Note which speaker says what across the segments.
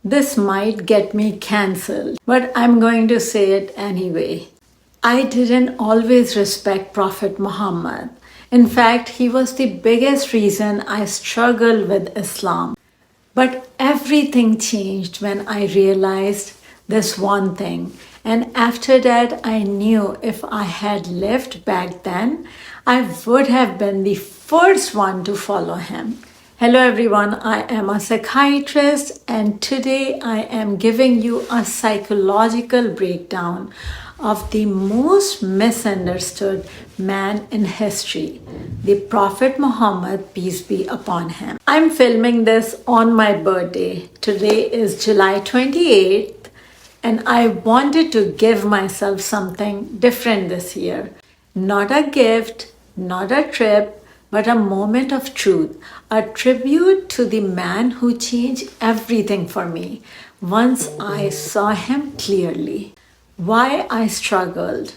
Speaker 1: This might get me cancelled, but I'm going to say it anyway. I didn't always respect Prophet Muhammad. In fact, he was the biggest reason I struggled with Islam. But everything changed when I realized this one thing. And after that, I knew if I had lived back then, I would have been the first one to follow him. Hello everyone, I am a psychiatrist and today I am giving you a psychological breakdown of the most misunderstood man in history, the Prophet Muhammad, peace be upon him. I'm filming this on my birthday. Today is July 28th and I wanted to give myself something different this year. Not a gift, not a trip, but a moment of truth, a tribute to the man who changed everything for me once I saw him clearly. Why I struggled.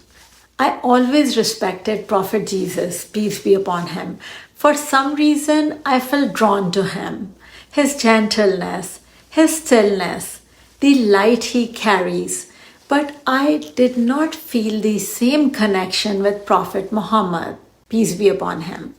Speaker 1: I always respected Prophet Jesus, peace be upon him. For some reason, I felt drawn to him. His gentleness, his stillness, the light he carries. But I did not feel the same connection with Prophet Muhammad, peace be upon him.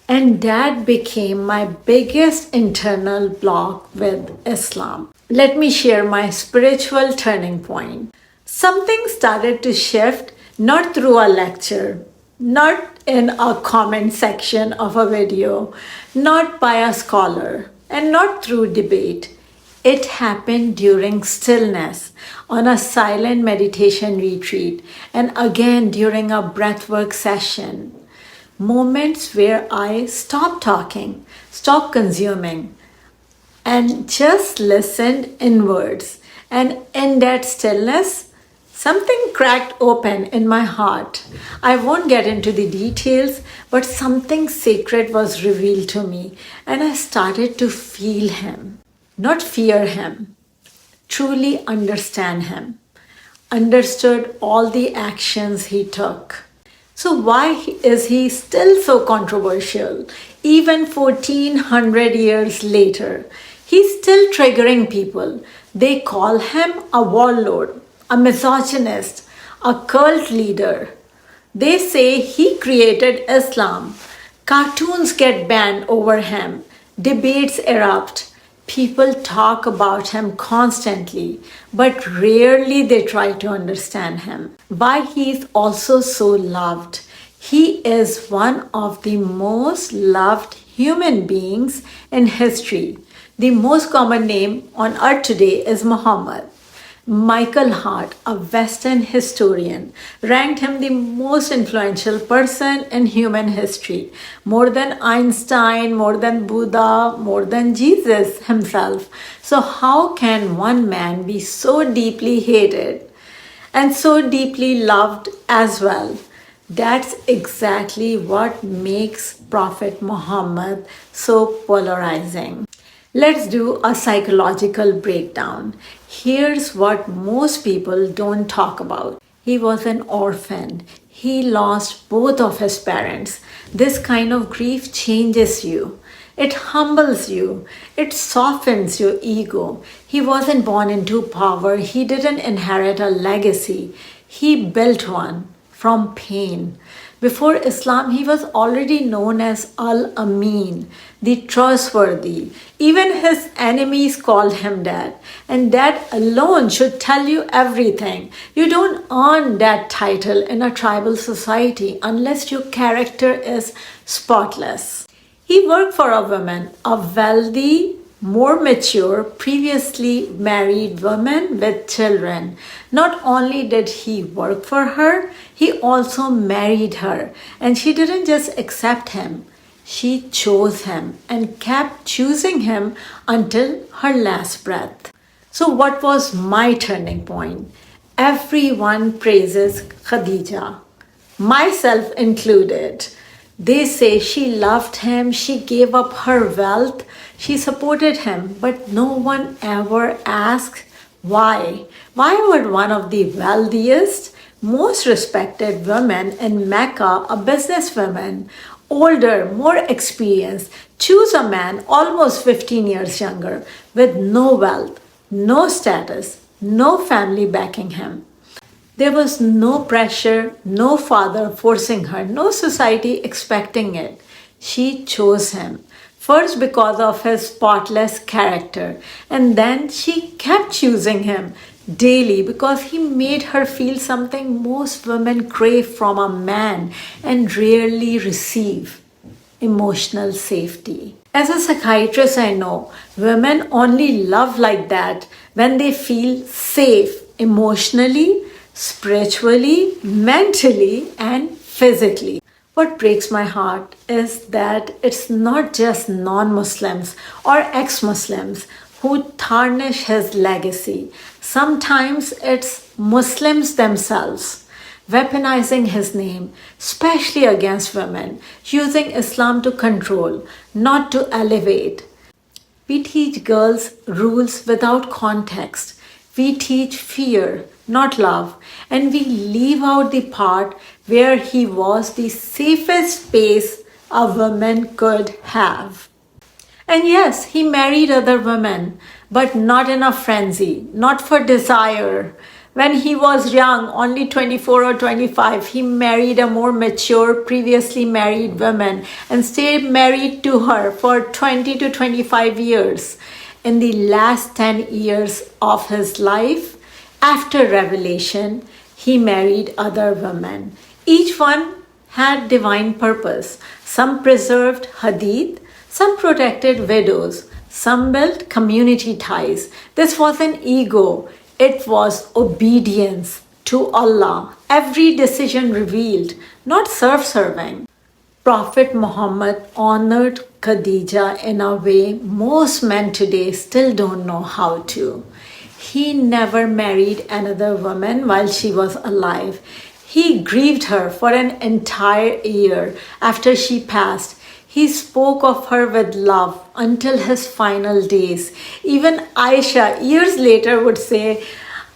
Speaker 1: And that became my biggest internal block with Islam. Let me share my spiritual turning point. Something started to shift not through a lecture, not in a comment section of a video, not by a scholar, and not through debate. It happened during stillness, on a silent meditation retreat, and again during a breathwork session. Moments where I stopped talking, stopped consuming, and just listened inwards. And in that stillness, something cracked open in my heart. I won't get into the details, but something sacred was revealed to me, and I started to feel him, not fear him, truly understand him, understood all the actions he took. So why is he still so controversial? Even 1400 years later, he's still triggering people. They call him a warlord, a misogynist, a cult leader. They say he created Islam. Cartoons get banned over him. Debates erupt. People talk about him constantly, but rarely they try to understand him. Why he is also so loved. He is one of the most loved human beings in history. The most common name on earth today is Muhammad. Michael Hart, a Western historian, ranked him the most influential person in human history, more than Einstein, more than Buddha, more than Jesus himself. So how can one man be so deeply hated and so deeply loved as well? That's exactly what makes Prophet Muhammad so polarizing. Let's do a psychological breakdown. Here's what most people don't talk about. He was an orphan. He lost both of his parents. This kind of grief changes you. It humbles you. It softens your ego. He wasn't born into power. He didn't inherit a legacy. He built one from pain. Before Islam, he was already known as Al-Amin, the trustworthy. Even his enemies called him that. And that alone should tell you everything. You don't earn that title in a tribal society unless your character is spotless. He worked for a woman, a wealthy, more mature, previously married woman with children. Not only did he work for her, he also married her. And she didn't just accept him, she chose him and kept choosing him until her last breath. So, what was my turning point? Everyone praises Khadija, myself included. They say she loved him, she gave up her wealth, she supported him, but no one ever asked why. Why would one of the wealthiest, most respected women in Mecca, a businesswoman, older, more experienced, choose a man almost 15 years younger with no wealth, no status, no family backing him. There was no pressure, no father forcing her, no society expecting it. She chose him. First, because of his spotless character, and then she kept choosing him daily because he made her feel something most women crave from a man and rarely receive: emotional safety. As a psychiatrist, I know women only love like that when they feel safe emotionally, spiritually, mentally, and physically. What breaks my heart is that it's not just non Muslims or ex Muslims who tarnish his legacy. Sometimes it's Muslims themselves weaponizing his name, especially against women, using Islam to control, not to elevate. We teach girls rules without context. We teach fear, not love, and we leave out the part where he was the safest space a woman could have. And yes, he married other women, but not in a frenzy, not for desire. When he was young, only 24 or 25, he married a more mature, previously married woman and stayed married to her for 20 to 25 years. In the last 10 years of his life, after revelation, he married other women. Each one had divine purpose. Some preserved hadith, some protected widows, some built community ties. This wasn't ego, it was obedience to Allah. Every decision revealed, not self-serving. Prophet Muhammad honored Khadija in a way most men today still don't know how to. He never married another woman while she was alive. He grieved her for an entire year after she passed. He spoke of her with love until his final days. Even Aisha, years later, would say,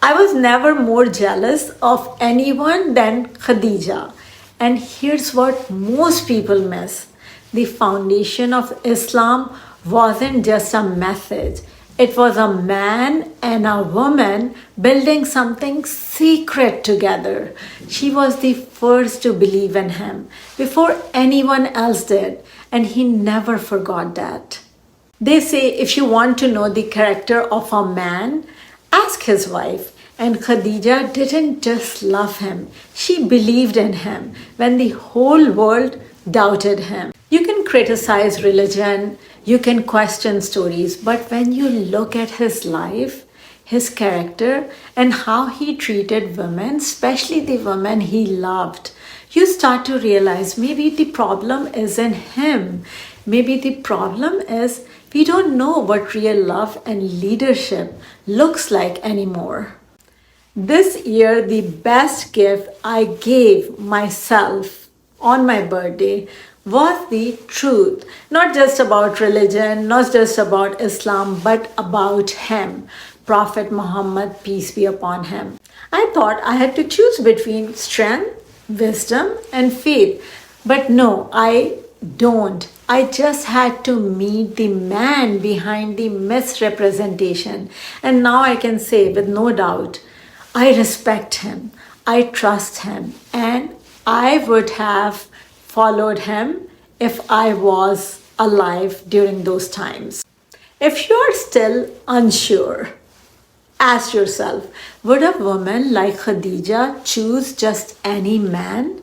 Speaker 1: I was never more jealous of anyone than Khadija. And here's what most people miss: the foundation of Islam wasn't just a message, it was a man and a woman building something sacred together. She was the first to believe in him before anyone else did, and he never forgot that. They say if you want to know the character of a man, ask his wife. And Khadija didn't just love him, she believed in him when the whole world doubted him. You can criticize religion, you can question stories, but when you look at his life, his character, and how he treated women, especially the women he loved, you start to realize maybe the problem isn't him. Maybe the problem is we don't know what real love and leadership looks like anymore. This year, the best gift I gave myself on my birthday was the truth. Not just about religion, not just about Islam, but about him, Prophet Muhammad, peace be upon him. I thought I had to choose between strength, wisdom, and faith. But no, I don't. I just had to meet the man behind the misrepresentation. And now I can say with no doubt, I respect him, I trust him, and I would have followed him if I was alive during those times. If you're still unsure, ask yourself, would a woman like Khadija choose just any man?